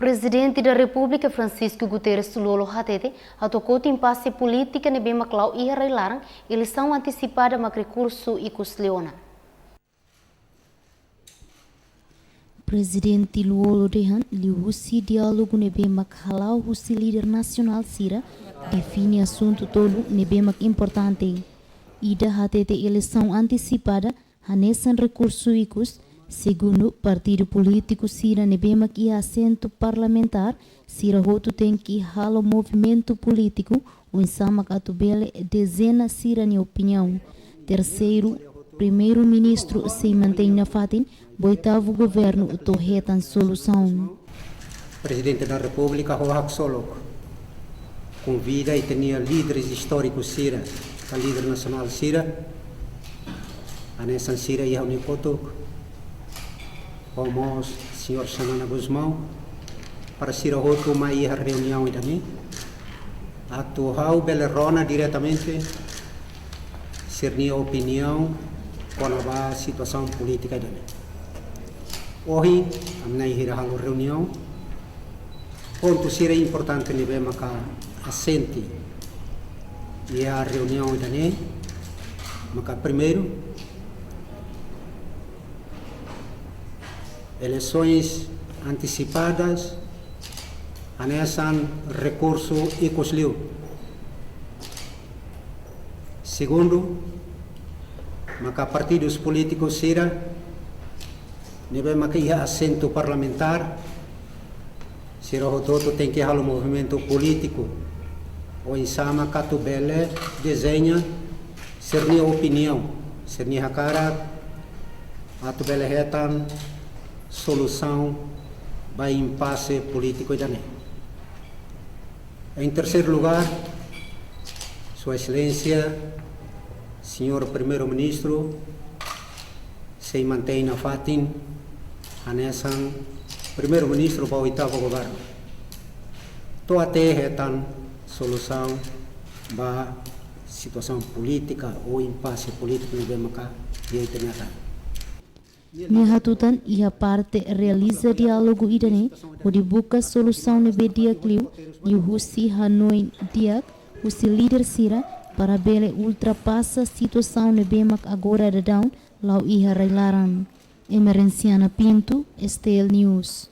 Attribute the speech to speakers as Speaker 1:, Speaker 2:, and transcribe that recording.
Speaker 1: Presidente da República Francisco Guterres Lolo Hatete atocou impasse política na bem maclau e arrailaram eleição antecipada no recurso e Leona.
Speaker 2: Presidente Luolo Dehan liusi diálogo ne bem machalau husi líder nacional Sira define assunto todo ne bem mac importante. Ida Hatete eleição antecipada hanesan recurso icus. Segundo partido político Sira Nebemak e assento parlamentar, Sira Roto tem que halo movimento político, o ensamak atubele dezena Sira ni opinião. Terceiro, primeiro-ministro se mantém na fatin, oitavo governo torretan solução.
Speaker 3: Presidente da República, Rohak Solok, convida e tinha líderes históricos Sira, a líder nacional Sira, a nessa Sira e a Unicotok, como o senhor Xanana Guzmão, para ser outro mais a reunião e também atuar Belerona diretamente ser minha opinião com a situação política também. Hoje a minha ir a reunião ponto será importante nível maca assente e a reunião também maca primeiro eleições antecipadas, anesan recurso e cosliu. Segundo, maca partidos políticos Sira, nível maca assento parlamentar, Sira Rototo tem que haver um movimento político, ou em sama catubele desenha ser minha opinião, ser minha cara, atubele retan solução para impasse político também. Em terceiro lugar, Sua Excelência, Senhor Primeiro-Ministro, se mantém na fatin, anesan Primeiro-Ministro para o oitavo governo. Tô até retan solução para situação política ou impasse político no Bemacá e aí tem
Speaker 2: Nehatutan ia parte realiza diálogo idane, onde busca solução ne bedia clio e o Husi Hanoi Diak, Husi líder Sira, para bele ultrapassa situação ne bemak agora de down, lau iha railaran. Emerenciana Pinto, Estel News.